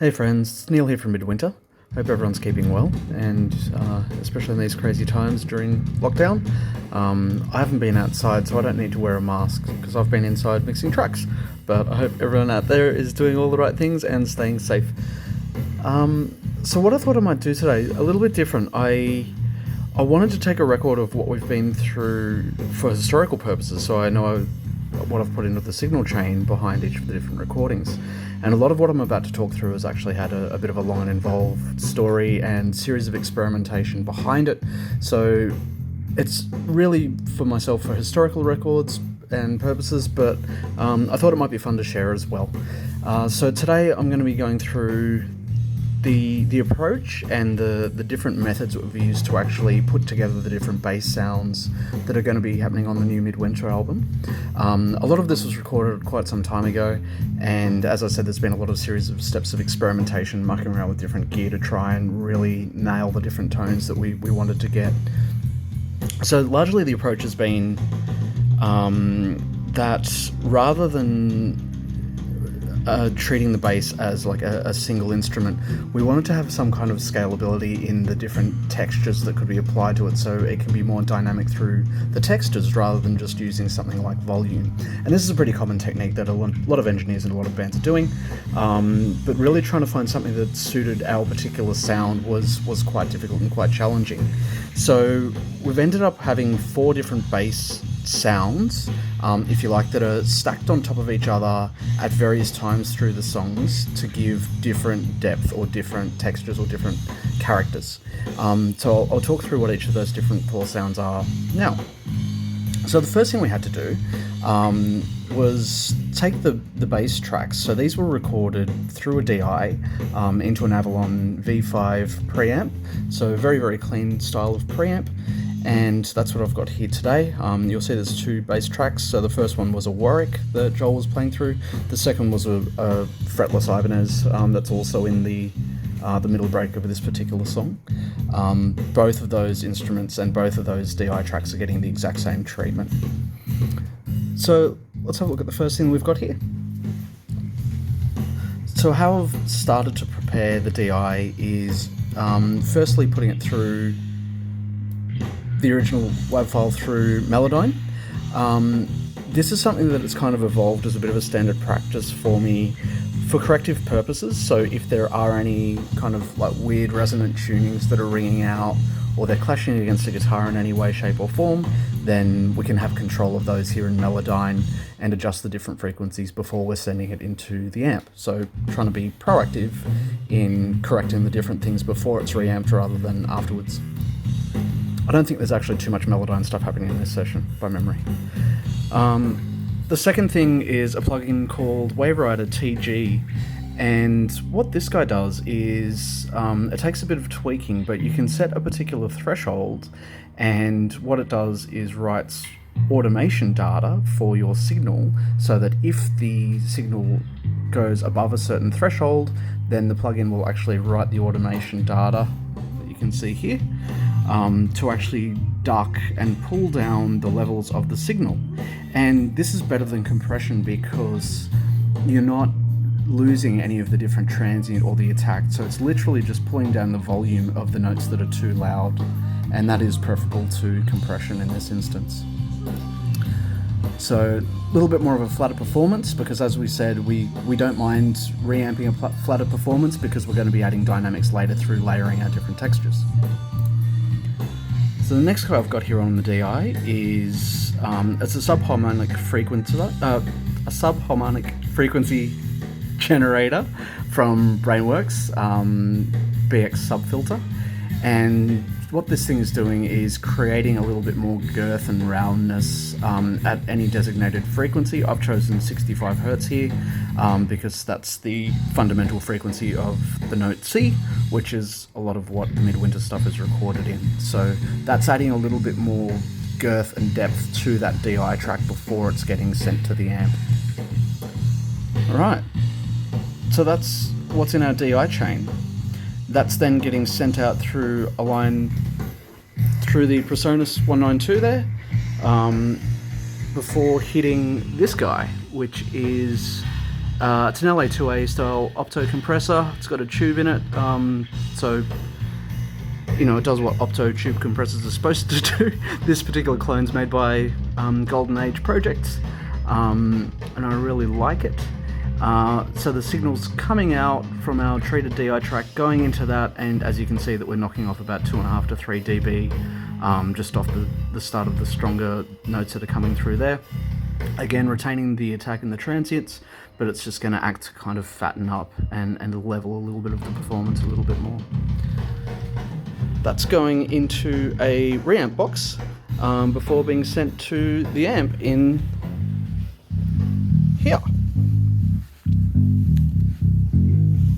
Hey friends, it's Neil here from Midwinter. Hope everyone's keeping well, and especially in these crazy times during lockdown. I haven't been outside, so I don't need to wear a mask because I've been inside mixing tracks. But I hope everyone out there is doing all the right things and staying safe. So what I thought I might do today, a little bit different. I wanted to take a record of what we've been through for historical purposes, so I know what I've put into the signal chain behind each of the different recordings. And a lot of what I'm about to talk through has actually had a bit of a long and involved story and series of experimentation behind it. So it's really for myself for historical records and purposes, but I thought it might be fun to share as well. So today I'm going to be going through the approach and the different methods that we've used to actually put together the different bass sounds that are going to be happening on the new Midwinter album. A lot of this was recorded quite some time ago, and as I said, there's been a lot of series of steps of experimentation, mucking around with different gear to try and really nail the different tones that we wanted to get. So largely the approach has been that rather than treating the bass as like a single instrument, we wanted to have some kind of scalability in the different textures that could be applied to it, so it can be more dynamic through the textures rather than just using something like volume. And this is a pretty common technique that a lot of engineers and a lot of bands are doing, but really trying to find something that suited our particular sound was quite difficult and quite challenging. So we've ended up having 4 different bass sounds, if you like, that are stacked on top of each other at various times through the songs to give different depth or different textures or different characters. So I'll talk through what each of those different 4 sounds are now. So the first thing we had to do was take the bass tracks. So these were recorded through a DI into an Avalon V5 preamp, so very, very clean style of preamp. And that's what I've got here today. You'll see there's 2 bass tracks. So the first one was a Warwick that Joel was playing through. The second was a fretless Ibanez that's also in the middle break of this particular song. Both of those instruments and both of those DI tracks are getting the exact same treatment. So let's have a look at the first thing we've got here. So how I've started to prepare the DI is firstly putting it through the original WAV file through Melodyne. This is something that has kind of evolved as a bit of a standard practice for me for corrective purposes. So if there are any kind of like weird resonant tunings that are ringing out or they're clashing against the guitar in any way, shape or form, then we can have control of those here in Melodyne and adjust the different frequencies before we're sending it into the amp. So trying to be proactive in correcting the different things before it's reamped rather than afterwards. I don't think there's actually too much Melodyne stuff happening in this session, by memory. The second thing is a plugin called WaveRider TG, and what this guy does is it takes a bit of tweaking, but you can set a particular threshold, and what it does is writes automation data for your signal, so that if the signal goes above a certain threshold, then the plugin will actually write the automation data that you can see here, to actually duck and pull down the levels of the signal. And this is better than compression because you're not losing any of the different transient or the attack, so it's literally just pulling down the volume of the notes that are too loud, and that is preferable to compression in this instance. So a little bit more of a flatter performance, because as we said, we don't mind reamping a flatter performance because we're going to be adding dynamics later through layering our different textures. So the next guy I've got here on the DI is it's a subharmonic frequency generator from Brainworks BX subfilter, and what this thing is doing is creating a little bit more girth and roundness at any designated frequency. I've chosen 65 Hz here because that's the fundamental frequency of the note C, which is a lot of what the Midwinter stuff is recorded in. So that's adding a little bit more girth and depth to that DI track before it's getting sent to the amp. Alright, so that's what's in our DI chain. That's then getting sent out through a line through the Presonus 192 there, before hitting this guy, which is It's an LA2A style opto compressor. It's got a tube in it, so you know, it does what opto tube compressors are supposed to do. This particular clone's made by Golden Age Projects, and I really like it. So the signal's coming out from our treated DI track, going into that, and as you can see that we're knocking off about 2.5 to 3 dB just off the start of the stronger notes that are coming through there. Again, retaining the attack and the transients, but it's just going to act to kind of fatten up and level a little bit of the performance a little bit more. That's going into a reamp box before being sent to the amp in here.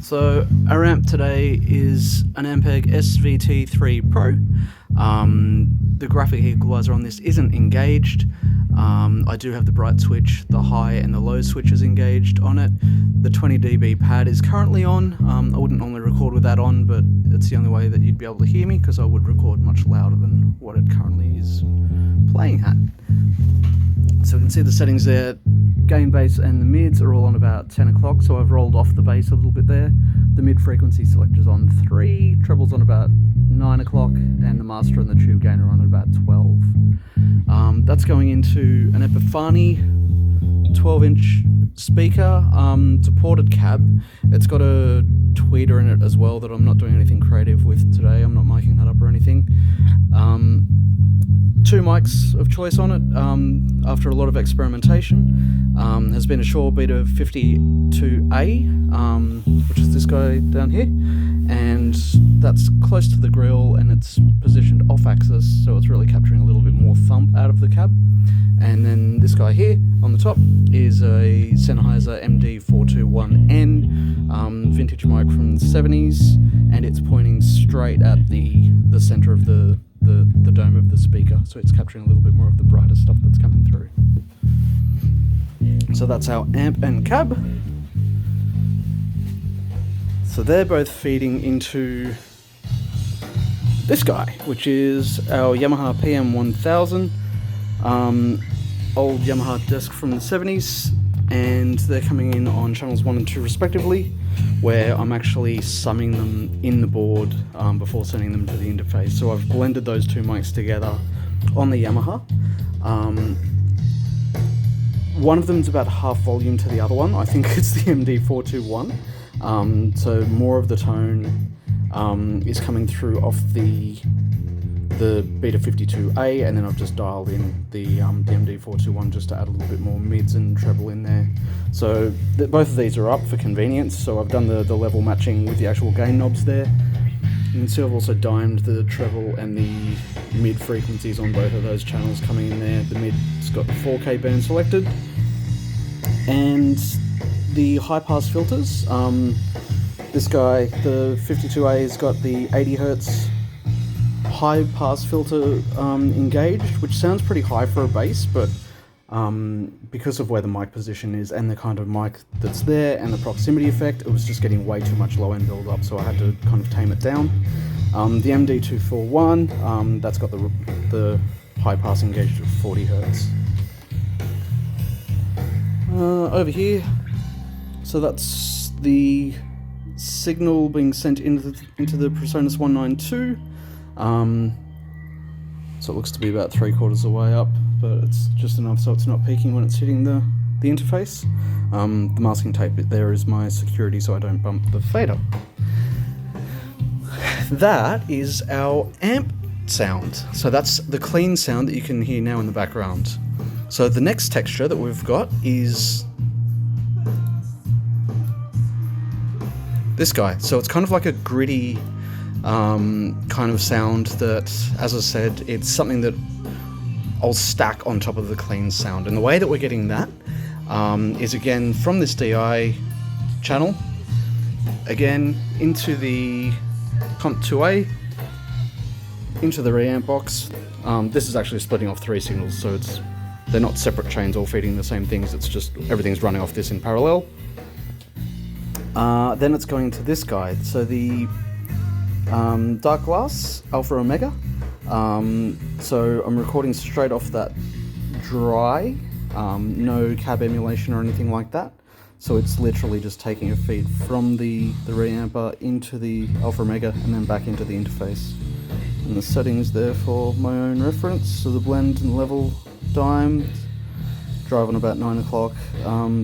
So our amp today is an Ampeg SVT3 Pro. The graphic equalizer on this isn't engaged. I do have the bright switch, the high and the low switches engaged on it. The 20 dB pad is currently on. I wouldn't normally record with that on, but it's the only way that you'd be able to hear me, because I would record much louder than what it currently is playing at. So we can see the settings there. Gain, bass and the mids are all on about 10 o'clock, so I've rolled off the bass a little bit there. The mid frequency selector's on 3, treble's on about 9 o'clock, and the master and the tube gain are on at about 12. That's going into an Epifani 12-inch speaker, supported cab. It's got a tweeter in it as well that I'm not doing anything creative with today. I'm not miking that up or anything. 2 mics of choice on it after a lot of experimentation. Has been a Shure Beta 52A, which is this guy down here, and that's close to the grill and it's positioned off axis, so it's really capturing a little bit more thump out of the cab. And then this guy here on the top is a Sennheiser MD421N vintage mic from the 70s, and it's pointing straight at the center of the dome of the speaker, so it's capturing a little bit more of the brighter stuff that's coming through. So that's our amp and cab. So they're both feeding into this guy, which is our Yamaha PM1000, old Yamaha desk from the 70s, and they're coming in on channels 1 and 2 respectively, where I'm actually summing them in the board before sending them to the interface. So I've blended those 2 mics together on the Yamaha. One of them's about half volume to the other one. I think it's the MD421. So more of the tone is coming through off the Beta 52A, and then I've just dialed in the MD421 just to add a little bit more mids and treble in there. So both of these are up for convenience, so I've done the level matching with the actual gain knobs there. You can see I've also dimed the treble and the mid frequencies on both of those channels coming in there. The mid's got the 4K band selected, and the high pass filters. This guy, the 52A, has got the 80 Hz high pass filter engaged, which sounds pretty high for a bass, but because of where the mic position is and the kind of mic that's there and the proximity effect, it was just getting way too much low end build up, so I had to kind of tame it down. The MD241, that's got the high pass engaged at 40 Hz. Over here, so that's the signal being sent into the Presonus 192. So it looks to be about 3/4 of the way up, but it's just enough so it's not peaking when it's hitting the interface. The masking tape bit there is my security so I don't bump the fader. That is our amp sound. So that's the clean sound that you can hear now in the background. So the next texture that we've got is this guy. So it's kind of like a gritty kind of sound that, as I said, it's something that I'll stack on top of the clean sound. And the way that we're getting that is again from this DI channel, again into the Comp 2A, into the reamp box. This is actually splitting off 3 signals, so they're not separate chains all feeding the same things, it's just everything's running off this in parallel. Then it's going to this guy, so the Darkglass Alpha Omega. So I'm recording straight off that dry, no cab emulation or anything like that. So it's literally just taking a feed from the Reamper into the Alpha Omega and then back into the interface. And the settings there for my own reference, so the blend and level dime, drive on about 9 o'clock,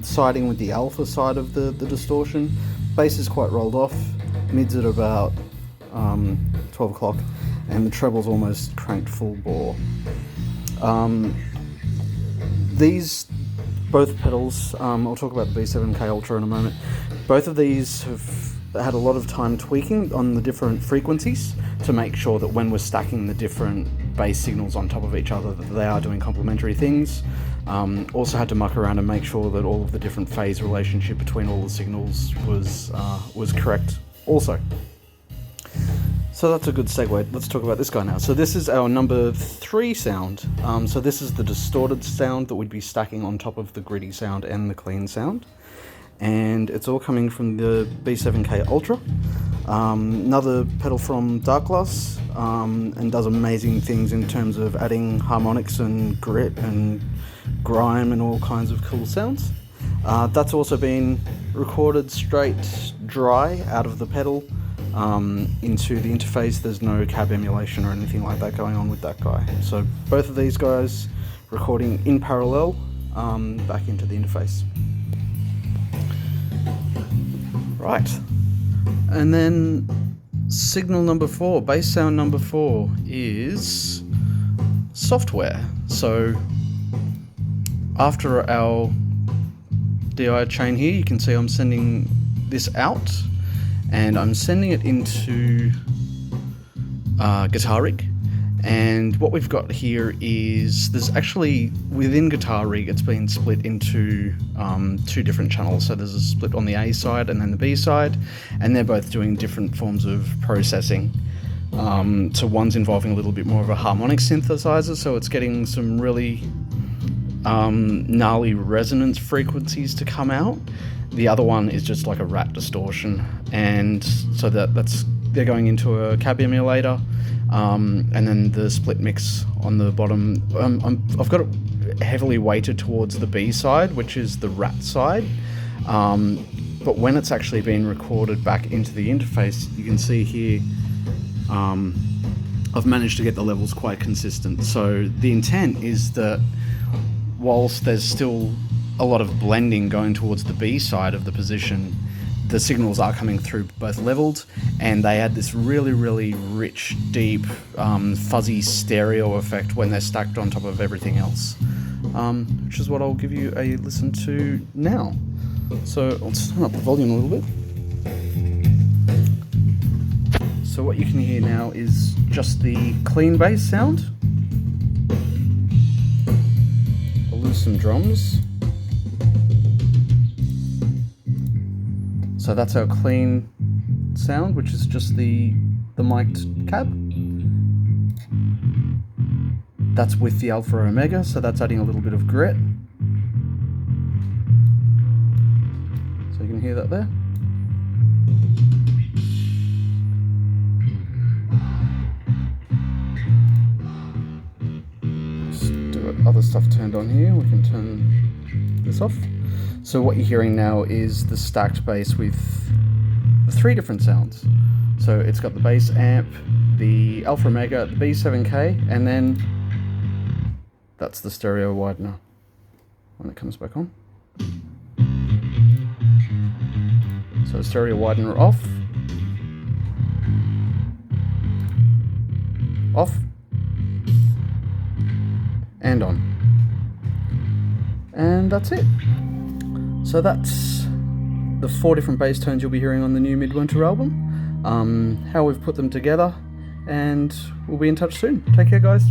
siding with the alpha side of the distortion. Bass is quite rolled off, mids at about 12 o'clock, and the treble's almost cranked full bore. These both pedals, I'll talk about the B7K Ultra in a moment, both of these have had a lot of time tweaking on the different frequencies to make sure that when we're stacking the different bass signals on top of each other that they are doing complementary things. Also had to muck around and make sure that all of the different phase relationship between all the signals was correct also. So that's a good segue. Let's talk about this guy now. So this is our number 3 sound. So this is the distorted sound that we'd be stacking on top of the gritty sound and the clean sound. And it's all coming from the B7K Ultra. Another pedal from Darkglass, and does amazing things in terms of adding harmonics and grit and grime and all kinds of cool sounds. That's also been recorded straight dry out of the pedal into the interface. There's no cab emulation or anything like that going on with that guy. So both of these guys recording in parallel back into the interface. Right, and then signal number 4, bass sound number 4 is software. So after our DI chain here, you can see I'm sending this out, and I'm sending it into Guitar Rig. And what we've got here is, there's actually, within Guitar Rig, it's been split into 2 different channels. So there's a split on the A side and then the B side, and they're both doing different forms of processing. So one's involving a little bit more of a harmonic synthesizer, so it's getting some really gnarly resonance frequencies to come out. The other one is just like a rat distortion, and so they're going into a cab emulator. And then the split mix on the bottom, I've got it heavily weighted towards the B side, which is the rat side, but when it's actually been recorded back into the interface, you can see here I've managed to get the levels quite consistent. So the intent is that whilst there's still a lot of blending going towards the B side of the position, the signals are coming through both leveled, and they add this really, really rich, deep, fuzzy stereo effect when they're stacked on top of everything else, which is what I'll give you a listen to now. So I'll turn up the volume a little bit. So what you can hear now is just the clean bass sound. I'll lose some drums. So that's our clean sound, which is just the mic'd cab. That's with the Alpha Omega, so that's adding a little bit of grit. So you can hear that there. Just do other stuff turned on here. We can turn this off. So what you're hearing now is the stacked bass with the 3 different sounds. So it's got the bass amp, the Alpha Omega, the B7K, and then that's the stereo widener when it comes back on. So stereo widener off, and on. And that's it. So that's the 4 different bass tones you'll be hearing on the new Midwinter album, how we've put them together, and we'll be in touch soon. Take care, guys.